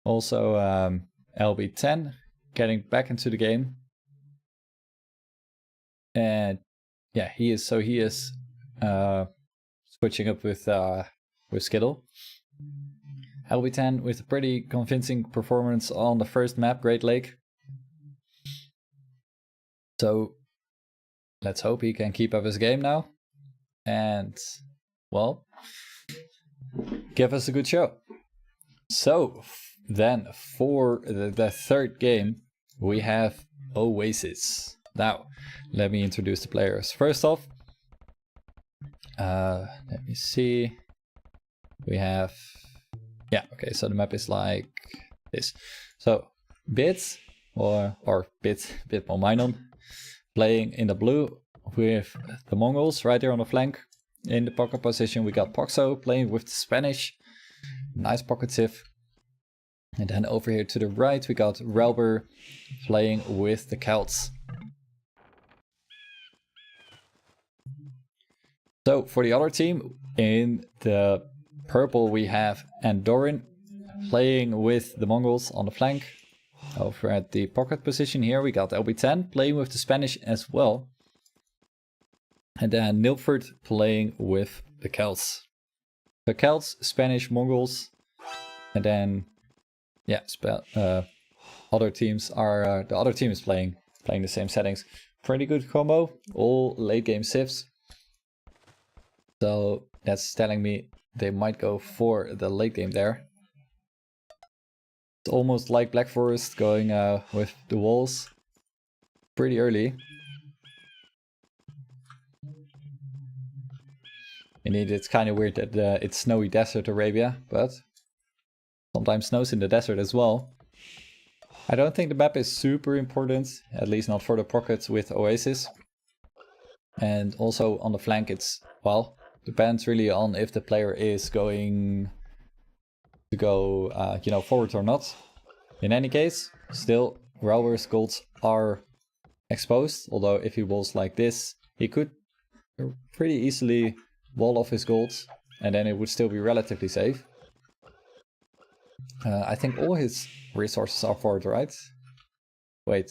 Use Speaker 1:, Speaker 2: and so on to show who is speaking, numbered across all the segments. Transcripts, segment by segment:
Speaker 1: Also LB10 getting back into the game. And yeah, he is switching up with Skittle. LB10 with a pretty convincing performance on the first map, Great Lake. So let's hope he can keep up his game now. And, well, give us a good show. So then for the third game, we have Oasis. Now, let me introduce the players. First off, let me see. We have, yeah, okay, so the map is like this. So ByT or ByT playing in the blue with the Mongols right there on the flank. In the pocket position, we got Poxo playing with the Spanish. Nice pocket sieve. And then over here to the right, we got Relber playing with the Celts. So for the other team, in the purple we have Andorran playing with the Mongols on the flank. Over at the pocket position here we got LB10 playing with the Spanish as well. And then Nilford playing with the Celts. The Celts, Spanish, Mongols. And then, yeah, other teams are, the other team is playing the same settings. Pretty good combo, all late game civs. So that's telling me they might go for the late game there. It's almost like Black Forest going with the walls pretty early. Indeed, it's kind of weird that it's snowy desert Arabia, but sometimes snows in the desert as well. I don't think the map is super important, at least not for the pockets with Oasis. And also on the flank it's, well, depends really on if the player is going to go, you know, forward or not. In any case, still, Relber's golds are exposed, although if he walls like this, he could pretty easily wall off his golds, and then it would still be relatively safe. I think all his resources are forward, right? Wait.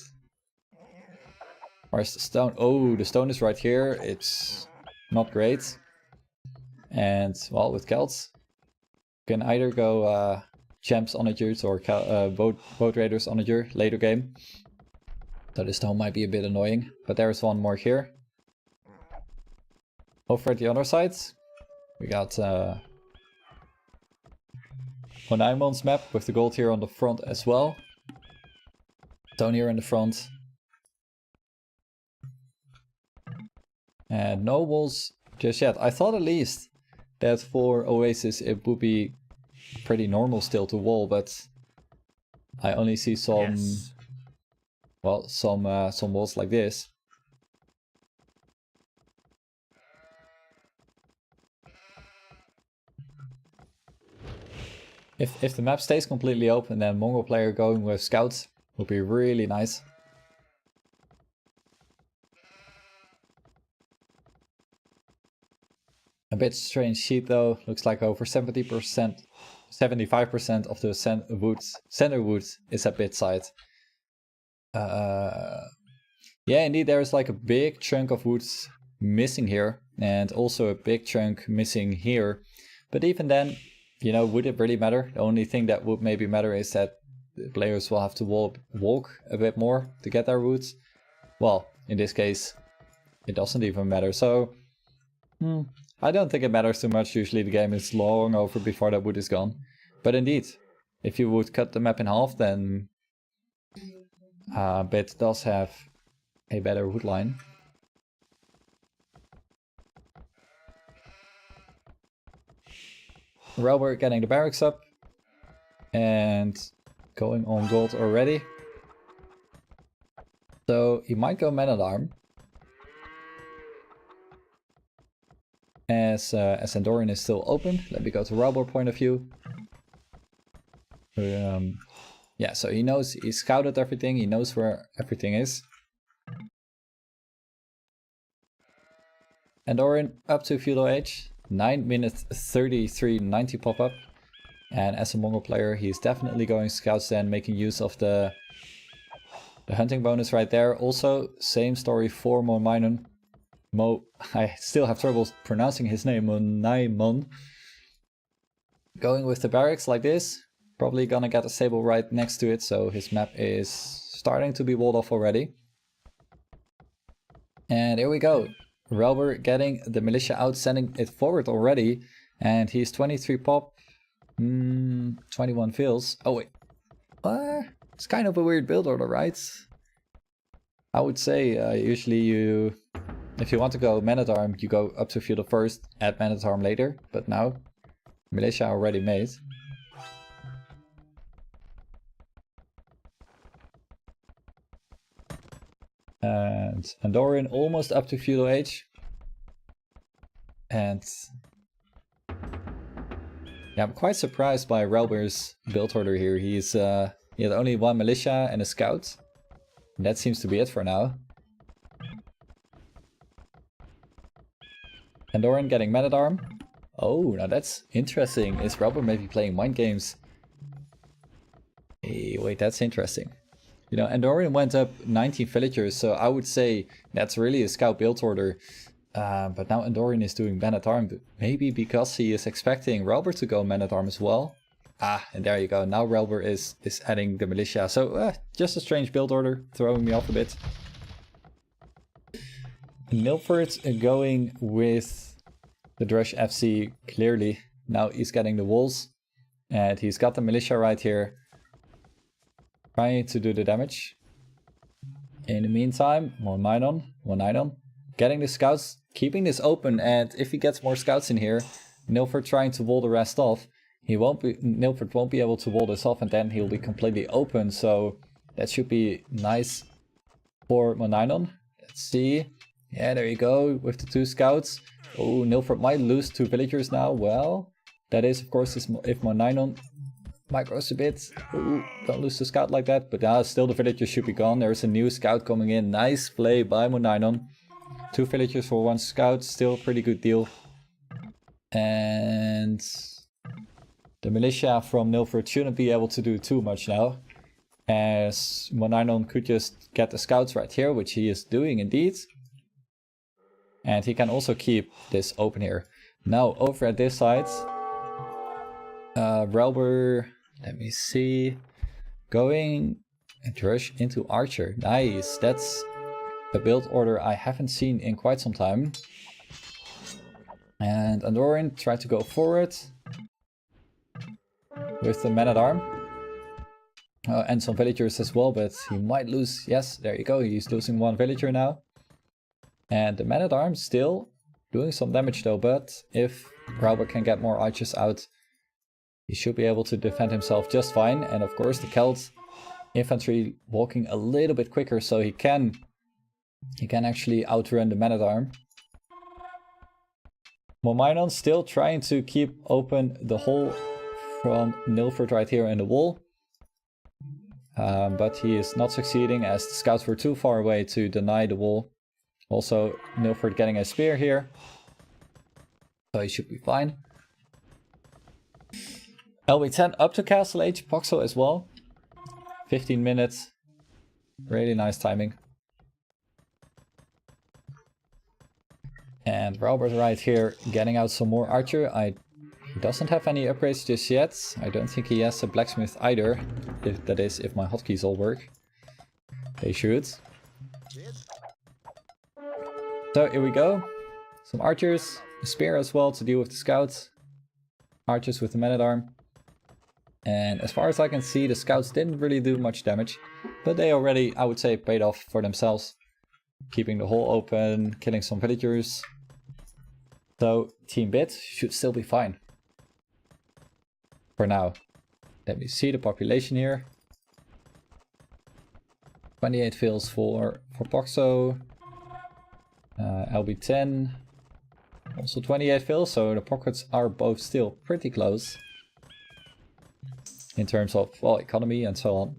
Speaker 1: Where's the stone? Oh, the stone is right here. It's not great. And, well, with Celts, you can either go champs onagers or boat raiders onager later game. So this stone might be a bit annoying, but there's one more here. Over at the other side, we got Onaimon's map with the gold here on the front as well. Stone here in the front. And no walls just yet. I thought at least that for Oasis it would be pretty normal still to wall, but I only see some, yes, well, some walls like this. If the map stays completely open, then Mongol player going with scouts would be really nice. A bit strange sheet though, looks like over 70%, 75% of the center wood is at ByT side. Yeah, indeed, there's like a big chunk of woods missing here, and also a big chunk missing here. But even then, you know, would it really matter? The only thing that would maybe matter is that the players will have to walk a bit more to get their woods. Well, in this case, it doesn't even matter. So, I don't think it matters too much. Usually the game is long over before that wood is gone. But indeed, if you would cut the map in half, then ByT does have a better wood line. Relber getting the barracks up and going on gold already. So he might go man-at-arm. As Andorran is still open. Let me go to Relber point of view. Yeah, so he knows, he scouted everything, he knows where everything is. Andorran up to feudal age. 9 minutes 33, 90 pop-up. And as a Mongol player, he's definitely going scouts then, making use of the hunting bonus right there. Also, same story for Monaimon. I still have trouble pronouncing his name, Monaimon. Going with the barracks like this, probably gonna get a stable right next to it, so his map is starting to be walled off already. And here we go. Relber getting the militia out, sending it forward already. And he's 23 pop, 21 fills. Oh wait, it's kind of a weird build order, right? I would say usually if you want to go man-at-arm, you go up to field first, add man-at-arm later. But now, militia already made. And Andoran almost up to feudal age. And yeah, I'm quite surprised by Relber's build order here. He had only one militia and a scout. And that seems to be it for now. Andoran getting man-at-arm. Oh, now that's interesting. Is Relber maybe playing mind games? Hey, wait, that's interesting. You know, Andoran went up 19 villagers, so I would say that's really a scout build order. But now Andoran is doing man-at-arm, maybe because he is expecting Relber to go man-at-arm as well. And there you go, now Relber is adding the militia. So just a strange build order, throwing me off a bit. Milford going with the Drush FC clearly. Now he's getting the walls. And he's got the militia right here. Trying to do the damage. In the meantime, Monaimon getting the scouts, keeping this open, and if he gets more scouts in here, Nilford trying to wall the rest off. Nilford won't be able to wall this off, and then he'll be completely open, so that should be nice for Monaimon. Let's see. Yeah, there you go, with the 2 scouts. Oh, Nilford might lose 2 villagers now. Well, that is of course if Monaimon micros a bit. Ooh, don't lose the scout like that, but still the villagers should be gone. There's a new scout coming in. Nice play by Monaimon. 2 villagers for 1 scout, still a pretty good deal. And the militia from Nilford shouldn't be able to do too much now, as Monaimon could just get the scouts right here, which he is doing indeed. And he can also keep this open here. Now over at this side, Relber, let me see, going Drush into Archer. Nice, that's a build order I haven't seen in quite some time. And Andoran tried to go forward with the man-at-arm. And some villagers as well, but he might lose. Yes, there you go, he's losing 1 villager now. And the man-at-arm still doing some damage though, but if Relber can get more archers out, he should be able to defend himself just fine. And of course the Celt infantry walking a little bit quicker, so he can actually outrun the man-at-arm. Monaimon still trying to keep open the hole from Nilford right here in the wall. But he is not succeeding as the scouts were too far away to deny the wall. Also Nilford getting a spear here, so he should be fine. LB10 up to Castle Age, Poxo as well. 15 minutes. Really nice timing. And Robert's right here getting out some more archer. He doesn't have any upgrades just yet. I don't think he has a blacksmith either. If my hotkeys all work. They should. So here we go. Some archers. A spear as well to deal with the scouts. Archers with the man-at-arm. And as far as I can see, the scouts didn't really do much damage. But they already, I would say, paid off for themselves. Keeping the hole open, killing some villagers. So Team Bit should still be fine. For now. Let me see the population here. 28 fills for Poxo. LB10. Also 28 fills, so the pockets are both still pretty close. In terms of, well, economy and so on.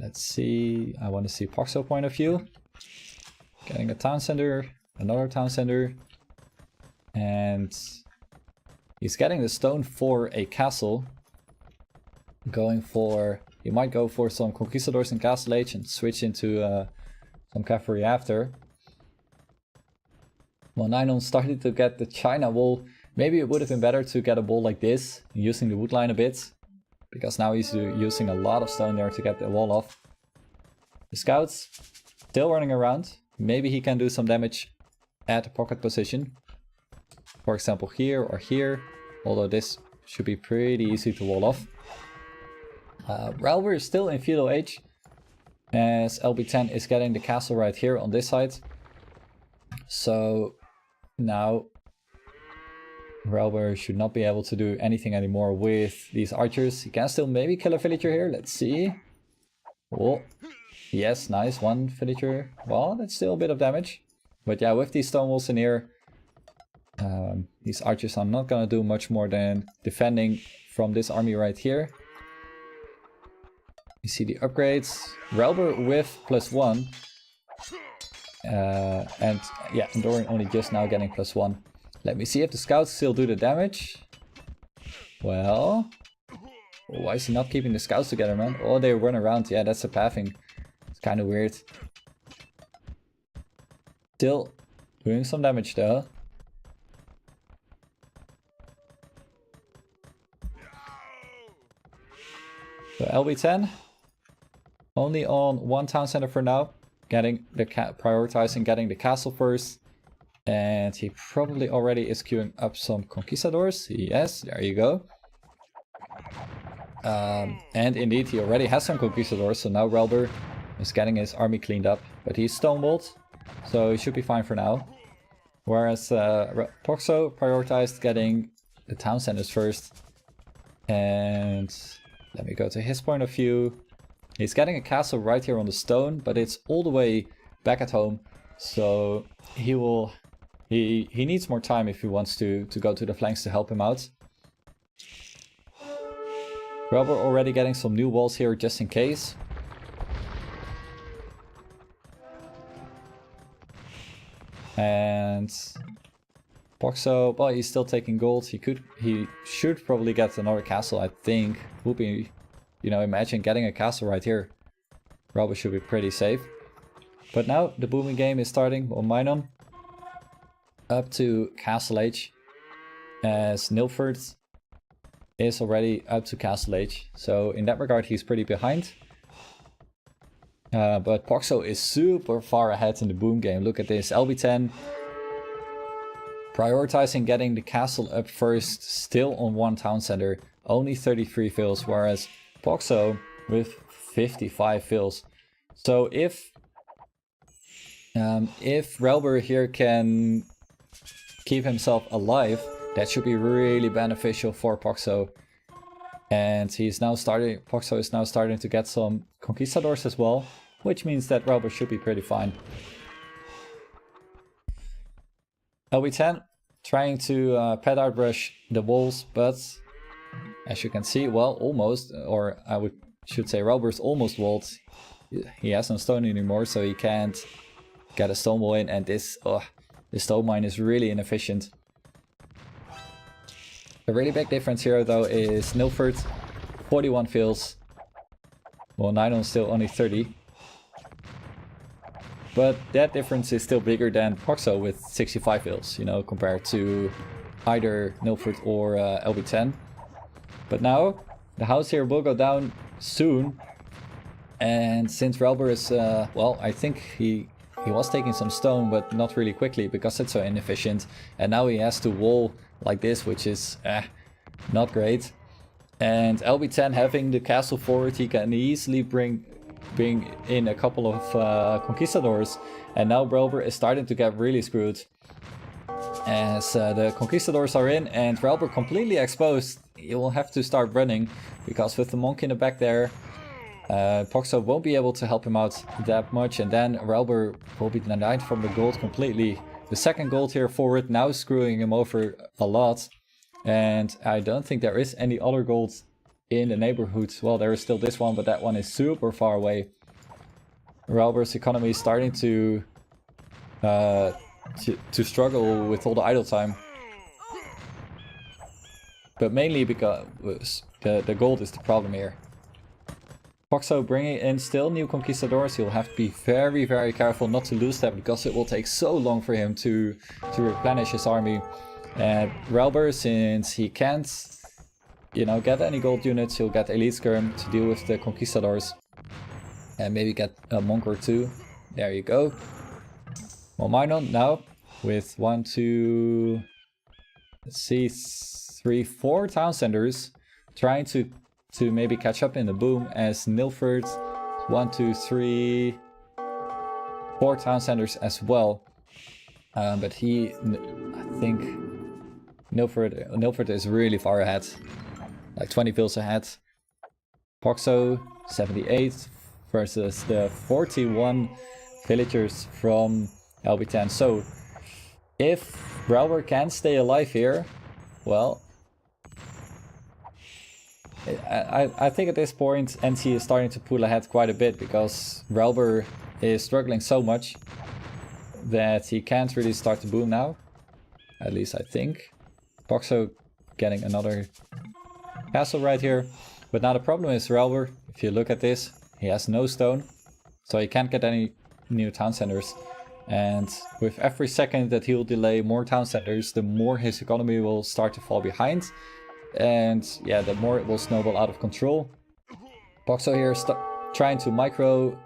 Speaker 1: Let's see, I want to see Poxo point of view. Getting a town center, another town center. And he's getting the stone for a castle. Going for... He might go for some conquistadors in Castle Age and switch into some cavalry after. Well, Ninon started to get the China wall. Maybe it would have been better to get a wall like this, using the wood line a bit. Because now he's using a lot of stone there to get the wall off. The scouts still running around. Maybe he can do some damage at the pocket position. For example, here or here. Although this should be pretty easy to wall off. Ralber is still in feudal age. As LB10 is getting the castle right here on this side. So now Ralber should not be able to do anything anymore with these archers. He can still maybe kill a villager here. Let's see. Oh, yes, nice. One villager. Well, that's still a bit of damage. But yeah, with these stone walls in here, these archers are not going to do much more than defending from this army right here. You see the upgrades. Ralber with +1. And yeah, Doran only just now getting +1. Let me see if the scouts still do the damage. Well... Why is he not keeping the scouts together, man? Oh, they run around. Yeah, that's a pathing. It's kind of weird. Still doing some damage though. So LB10 only on one town center for now. Getting the prioritizing getting the castle first. And he probably already is queuing up some conquistadors. Yes, there you go. And indeed, he already has some conquistadors. So now Ralber is getting his army cleaned up. But he's stonewalled, so he should be fine for now. Whereas Poxo prioritized getting the town centers first. And let me go to his point of view. He's getting a castle right here on the stone, but it's all the way back at home. So he will... He needs more time if he wants to go to the flanks to help him out. Ralber already getting some new walls here just in case. And Poxo, well, he's still taking gold. He should probably get another castle, I think. Would be, you know, imagine getting a castle right here. Ralber should be pretty safe. But now the booming game is starting on Minon. Up to Castle Age. As Nilford is already up to Castle Age. So in that regard he's pretty behind. But Poxo is super far ahead in the boom game. Look at this. LB10 prioritizing getting the castle up first. Still on one town center. Only 33 fills. Whereas Poxo with 55 fills. So if Ralber here can keep himself alive, that should be really beneficial for Poxo. And Poxo is now starting to get some conquistadors as well, which means that Ralber should be pretty fine. LB10 trying to pet out brush the walls, but as you can see, well, almost, or I should say Ralber's almost walled. He has no stone anymore, so he can't get a stone wall in, and this stone mine is really inefficient. The really big difference here though is Nilford 41 fills. Well, Nidon's still only 30. But that difference is still bigger than Poxo with 65 fills, you know, compared to either Nilford or LB10. But now the house here will go down soon. And since Ralber is, well, I think he was taking some stone, but not really quickly because it's so inefficient. And now he has to wall like this, which is not great. And LB10 having the castle forward, he can easily bring in a couple of conquistadors. And now Ralber is starting to get really screwed. As the conquistadors are in and Ralber completely exposed, he will have to start running. Because with the monk in the back there, Poxo won't be able to help him out that much, and then Ralber will be denied from the gold completely. The second gold here forward now screwing him over a lot, and I don't think there is any other gold in the neighborhood. Well, there is still this one, but that one is super far away. Ralber's economy is starting to struggle with all the idle time. but mainly because the gold is the problem here. Foxo bringing in still new Conquistadors. He'll have to be very, very careful not to lose them, because it will take so long for him to replenish his army. And Rauber, since he can't, you know, get any gold units, he'll get Elite Skirm to deal with the Conquistadors. And maybe get a Monk or two. There you go. Well, Minon now with 1, 2, let's see, 3, 4 Town Centers trying to maybe catch up in the boom, as Nilford 1, 2, 3, 4 Town Centers as well. But I think Nilford is really far ahead, like 20 vills ahead. Poxo 78 versus the 41 villagers from LB10. So if Rauber can stay alive here, well, I think at this point NC is starting to pull ahead quite a bit, because Rauber is struggling so much that he can't really start the boom now. At least I think. Poxo getting another castle right here. But now the problem is Rauber, if you look at this, he has no stone. So he can't get any new town centers. And with every second that he'll delay more town centers, the more his economy will start to fall behind. And yeah, the more it will snowball out of control. Poxo here trying to micro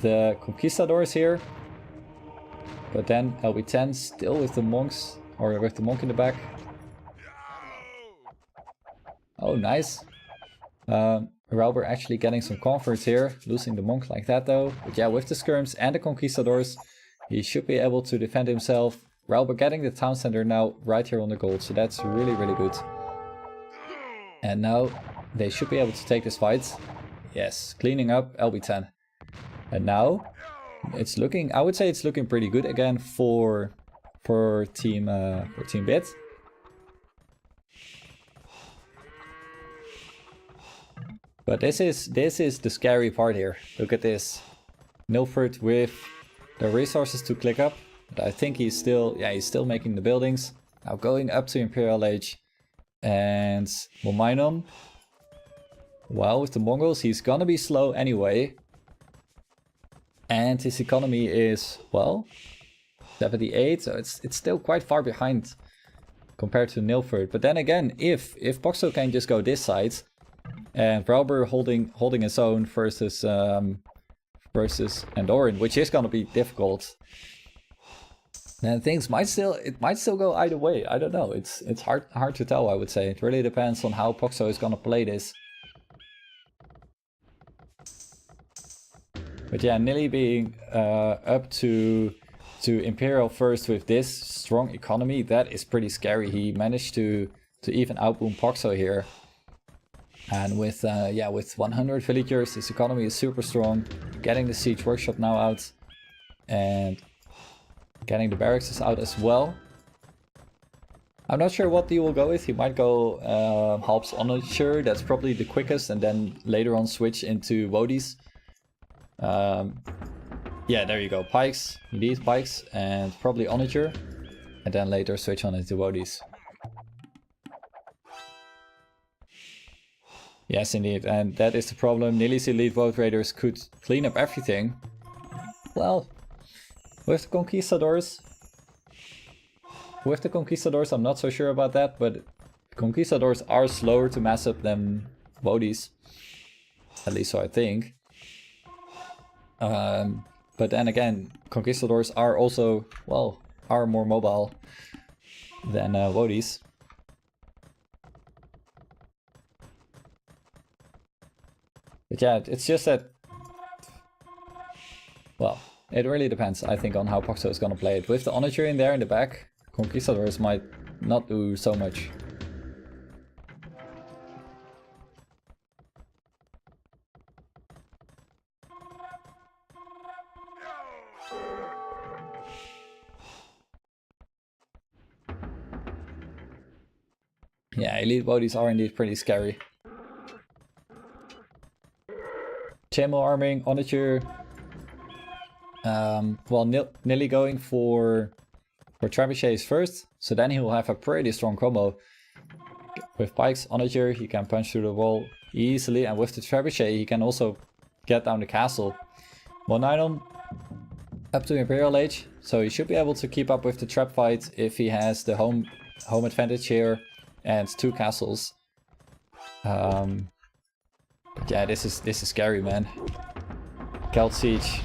Speaker 1: the Conquistadors here. But then LB10 still with the monks, or with the monk in the back. Oh, nice. Rauber actually getting some comforts here, losing the monk like that though. But yeah, with the skirms and the Conquistadors, he should be able to defend himself. Rauber getting the town center now right here on the gold, so that's really, really good. And now they should be able to take this fight. Yes, cleaning up LB10. And now it's looking, I would say it's looking pretty good again for team ByT. But this is the scary part here. Look at this. Nilford with the resources to click up. But I think he's still making the buildings. Now going up to Imperial Age. And Mominon, well, with the Mongols, he's gonna be slow anyway. And his economy is, well, 78, so it's still quite far behind compared to Nilford. But then again, if Poxo can just go this side, and Rauber holding his own versus Andoran, which is gonna be difficult, then things might still go either way. I don't know. It's hard to tell, I would say. It really depends on how Poxo is gonna play this. But yeah, Nilly being up to Imperial first with this strong economy, that is pretty scary. He managed to even outboom Poxo here. And with 100 villagers, his economy is super strong. Getting the siege workshop now out, and getting the barracks out as well. I'm not sure what he will go with. He might go Halp's Onature, that's probably the quickest, and then later on switch into Wodis. Yeah, there you go. Pikes, indeed, pikes, and probably Onature, and then later switch on into Wodis. Yes, indeed, and that is the problem. Nilly's elite vote raiders could clean up everything. Well, with the Conquistadors, I'm not so sure about that, but Conquistadors are slower to mass up than Wodis. At least so I think. But then again, Conquistadors are also, well, are more mobile than Wodis. But yeah, it's just that, well, it really depends, I think, on how Poxo is gonna play it. With the Onature in there in the back, Conquistadors might not do so much. Yeah, elite bodies are indeed pretty scary. Chainmail arming, Onature. Well, Nilly going for trebuchets first, so then he will have a pretty strong combo. With Pike's Onager, he can punch through the wall easily, and with the Trebuchet, he can also get down the castle. Monidon up to Imperial Age, so he should be able to keep up with the trap fight if he has the home advantage here and 2 castles. Yeah, this is scary, man. Celt Siege.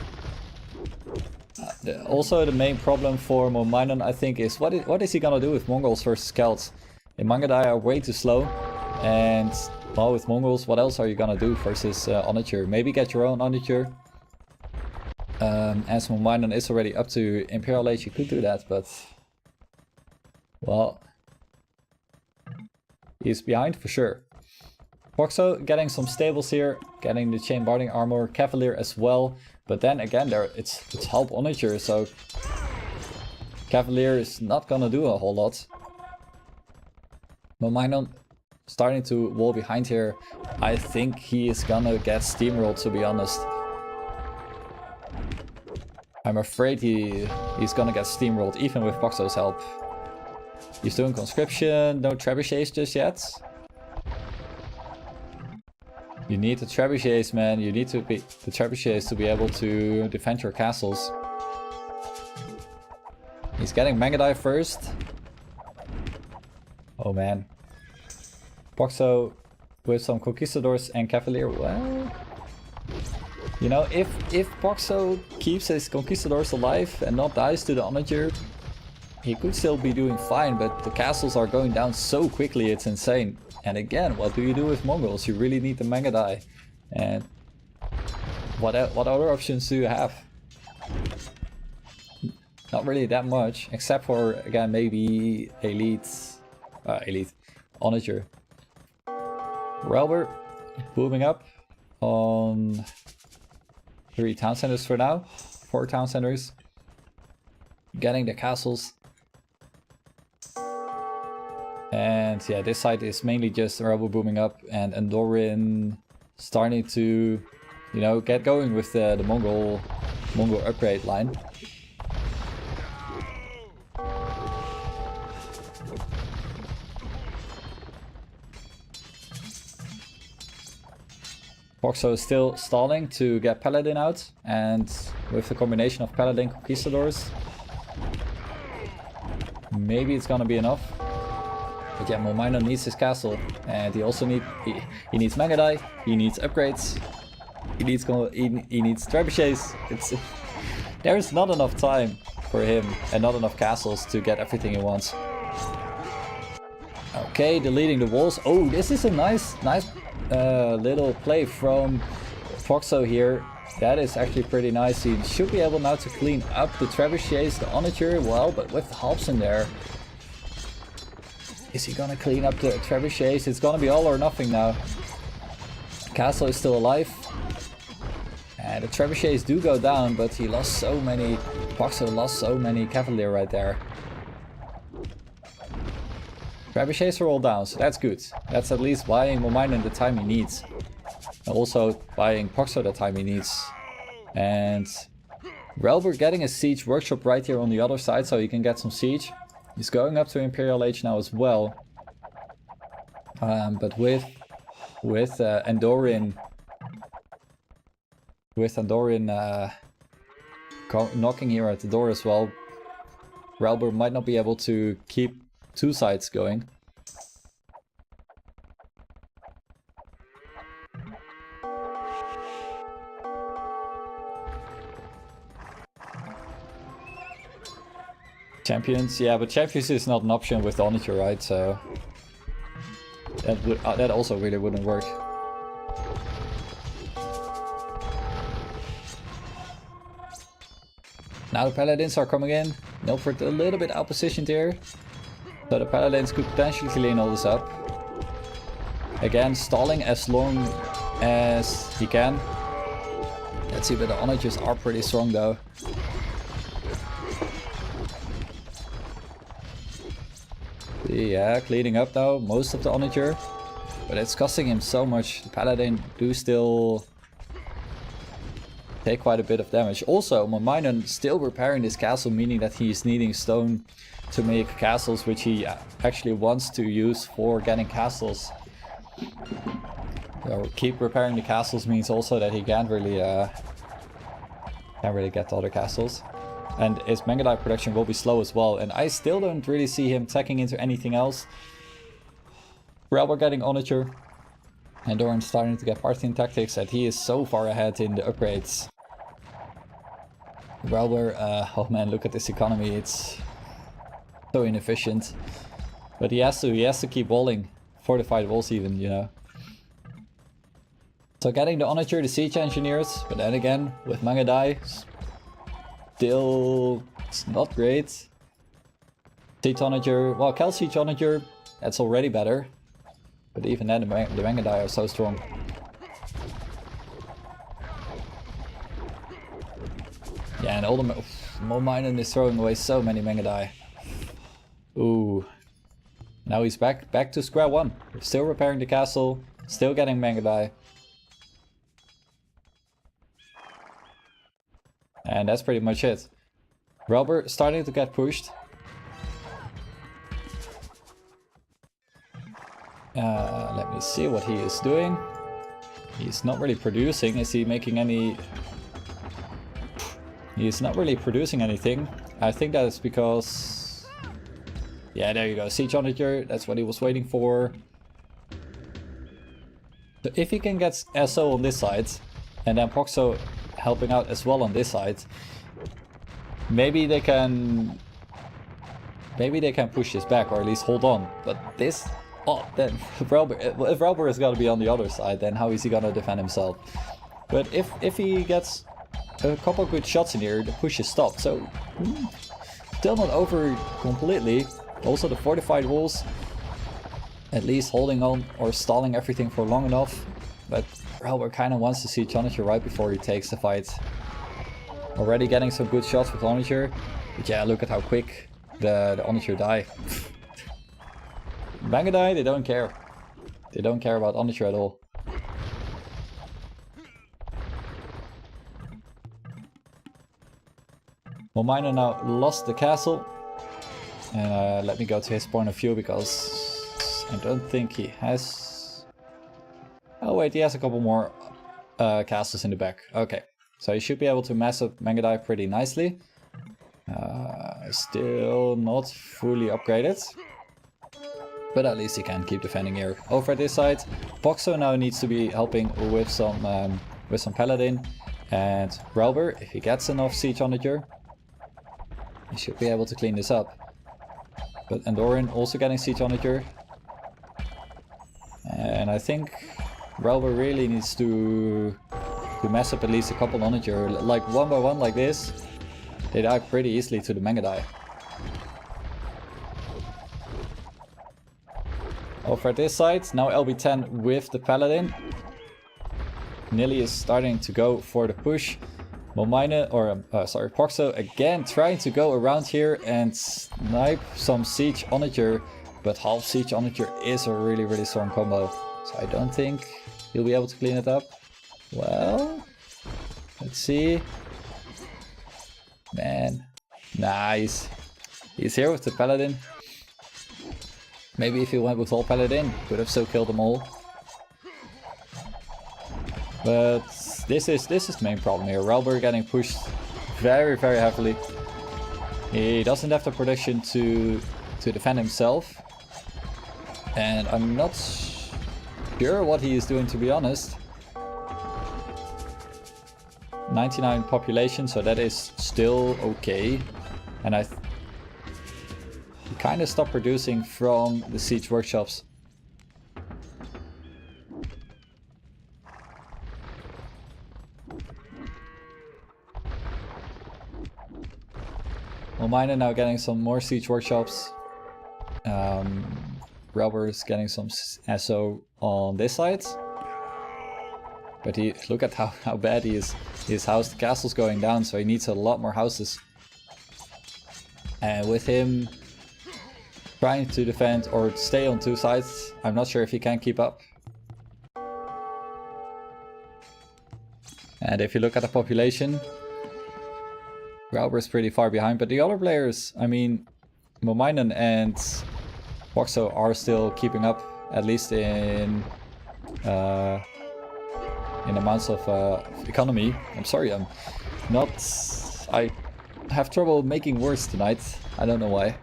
Speaker 1: Also, the main problem for Monidon, I think, is what is he gonna do with Mongols versus Celts? The Mangudai are way too slow, and well, with Mongols, what else are you gonna do versus Onager? Maybe get your own Onager. As Monidon is already up to Imperial Age, you could do that, but well, he's behind for sure. Foxo getting some stables here, getting the chain barding armor, Cavalier as well, but then again it's help Onager, so Cavalier is not gonna do a whole lot. Monidon starting to wall behind here. I think he is gonna get steamrolled, to be honest. I'm afraid he's gonna get steamrolled even with Foxo's help. He's doing conscription, no trebuchets just yet. You need the trebuchets, man. You need the trebuchets to be able to defend your castles. He's getting Mangudai first. Oh man. Foxo with some Conquistadors and Cavalier. Well, you know, if Foxo keeps his Conquistadors alive and not dies to the Onager, he could still be doing fine, but the castles are going down so quickly, it's insane. And again, what do you do with Mongols? You really need the Mangudai. And what other options do you have? Not really that much, except for, again, maybe Elite Onager. Relber booming up on 3 town centers for now. 4 town centers. Getting the castles. And yeah, this side is mainly just Relber booming up and Andorin starting to, you know, get going with the Mongol upgrade line. Foxo is still stalling to get Paladin out, and with the combination of Paladin Conquistadors, maybe it's gonna be enough. But yeah, Monidon needs his castle, and he also needs Mangudai, he needs upgrades, he needs trebuchets. There's not enough time for him and not enough castles to get everything he wants. Okay, deleting the walls. Oh, this is a nice little play from Foxo here. That is actually pretty nice. He should be able now to clean up the trebuchets, the Onager, well, but with the Halps in there. Is he gonna clean up the trebuchets? It's gonna be all or nothing now. Castle is still alive. And the trebuchets do go down, but he lost so many. Foxo lost so many Cavalier right there. Trebuchets are all down, so that's good. That's at least buying Monidon the time he needs. And also buying Foxo the time he needs. And Relber getting a siege workshop right here on the other side, so he can get some siege. He's going up to Imperial Age now as well. But with Andorin knocking here at the door as well, Relber might not be able to keep 2 sides going. Champions, yeah, but champions is not an option with the Onager, right? So that also really wouldn't work. Now the Paladins are coming in. Nilford a little bit outpositioned here. So the Paladins could potentially clean all this up. Again, stalling as long as he can. Let's see, but the Onagers are pretty strong though. Yeah, cleaning up now most of the Onager. But it's costing him so much. The Paladin do still take quite a bit of damage. Also, Momainen still repairing this castle, meaning that he's needing stone to make castles, which he actually wants to use for getting castles. So keep repairing the castles means also that he can't really get the other castles. And his Mangudai production will be slow as well. And I still don't really see him tacking into anything else. Relber getting Onager. And Doran starting to get Parthian tactics, and he is so far ahead in the upgrades. Relber, oh man, look at this economy. It's so inefficient. But he has to keep walling. Fortified walls even, you know. So getting the Onager, the siege engineers, but then again, with Mangudai, still it's not great. Siege Onager, well, Kel Siege Onager, that's already better. But even then, the Mangudai are so strong. Yeah, and all the Momainen is throwing away so many Mangudai. Ooh. Now he's back to square one. We're still repairing the castle, still getting Mangudai. And that's pretty much it. Relber starting to get pushed. Let me see what he is doing. He's not really producing. Is he making any... He's not really producing anything. I think that is because... Yeah, there you go. Siege Onager. That's what he was waiting for. So if he can get SO on this side, and then Proxo helping out as well on this side, maybe they can push this back, or at least hold on. But this, oh, then if Relber is gonna be on the other side, then how is he gonna defend himself? But if he gets a couple good shots in here, the push is stopped. So still not over completely. Also the fortified walls, at least holding on or stalling everything for long enough. But Relber kind of wants to see Onager right before he takes the fight. Already getting some good shots with Onager. But yeah, look at how quick the Onager die. Mangudai, they don't care. They don't care about Onager at all. Momainen now lost the castle. And let me go to his point of view, because I don't think he has... Oh wait, he has a couple more castles in the back. Okay, so he should be able to mess up Mangudai pretty nicely. Still not fully upgraded. But at least he can keep defending here. Over at this side, Proxo now needs to be helping with some Paladin. And Relber, if he gets enough Siege Onager, he should be able to clean this up. But Andoran also getting Siege Onager. And I think Relber really needs to mess up at least a couple Onager. Like one by one like this, they die pretty easily to the Mangudai. Over at this side, now LB10 with the Paladin. Nilly is starting to go for the push. Momainen, or Proxo again trying to go around here and snipe some Siege Onager, but half Siege Onager is a really strong combo. So I don't think he'll be able to clean it up. Well, let's see. Man, nice. He's here with the Paladin. Maybe if he went with all Paladin, could have still killed them all. But this is the main problem here. Relber getting pushed very heavily. He doesn't have the production to defend himself. And I'm not sure what he is doing, to be honest. 99 population, so that is still okay. And he kind of stopped producing from the siege workshops. Momainen now getting some more siege workshops. Relber is getting some SO on this side. But look at how bad he is. His house, the castle's going down, so he needs a lot more houses. And with him trying to defend or stay on two sides, I'm not sure if he can keep up. And if you look at the population, Rauber is pretty far behind, but the other players, I mean, Momainen and Boxo are still keeping up, at least in amounts of economy. I'm sorry, I'm not... I have trouble making words tonight. I don't know why.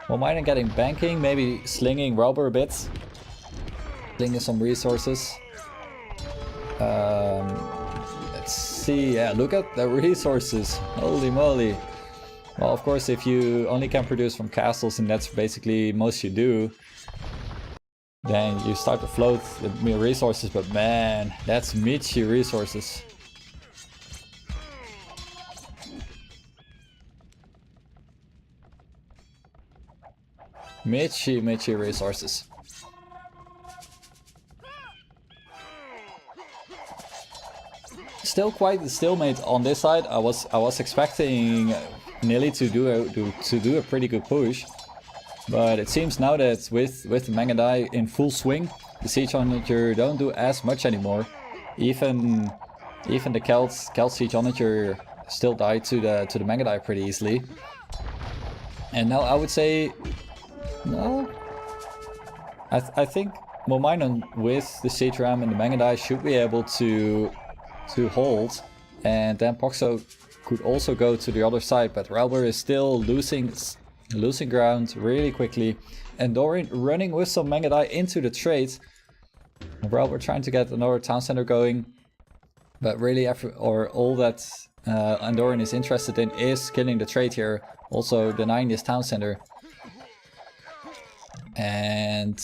Speaker 1: Momainen getting banking, maybe slinging Rauber a bit. Slinging some resources. Let's see, yeah, look at the resources. Holy moly. Well, of course, if you only can produce from castles, and that's basically most you do, then you start to float with more resources, but man, that's Michi resources. Michi resources. Still quite the stalemate on this side. I was expecting Nilly to do a pretty good push, but it seems now that with the Mangadai in full swing, the Siege Onager don't do as much anymore. Even the Kelt Siege Onager still died to the Mangadai pretty easily. And now I would say no. I think Momainen with the Siege Ram and the Mangadai should be able to hold, and then Poxo could also go to the other side, but Rauber is still losing ground really quickly, and Dorin running with some Mangadai into the trade. Rauber trying to get another town center going, but really all that Andoran is interested in is killing the trade here, also denying this town center. And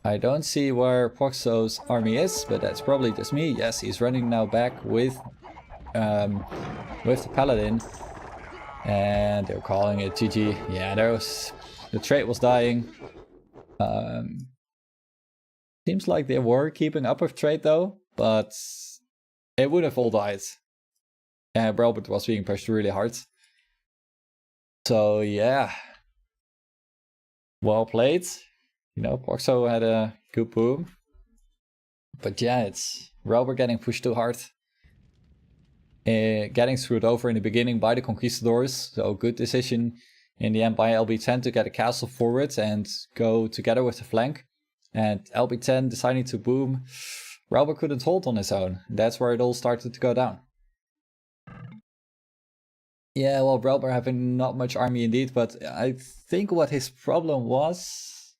Speaker 1: I don't see where Poxo's army is, but that's probably just me. Yes, he's running now back with the Paladin. And they're calling it GG. Yeah, the trade was dying. Seems like they were keeping up with trade though, but it would have all died. And Brelbert was being pushed really hard. So yeah. Well played. You know, Poxo had a good boom. But yeah, it's Rauber getting pushed too hard. Getting screwed over in the beginning by the Conquistadors. So good decision in the end by LB10 to get a castle forward and go together with the flank. And LB10 deciding to boom. Rauber couldn't hold on his own. That's where it all started to go down. Yeah, well, Rauber having not much army indeed, but I think what his problem was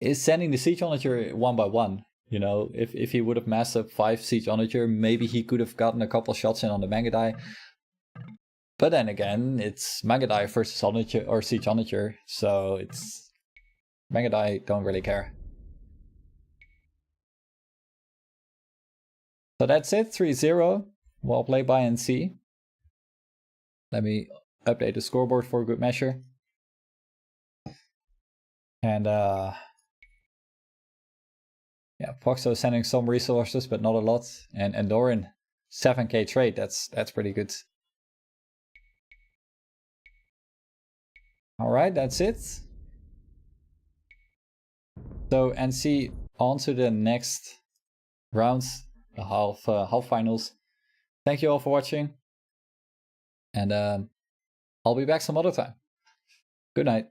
Speaker 1: is sending the Siege Onager one by one. You know, if he would have massed up 5 Siege Onager, maybe he could have gotten a couple shots in on the Mangadai. But then again, it's Mangadai versus Onager or Siege Onager, so it's Mangadai don't really care. So that's it, 3-0. Well played by NC. Let me update the scoreboard for good measure. And yeah, Poxo sending some resources, but not a lot. And Andoran, 7k trade, that's pretty good. Alright, that's it. So NC on to the next rounds, the half finals. Thank you all for watching. And I'll be back some other time. Good night.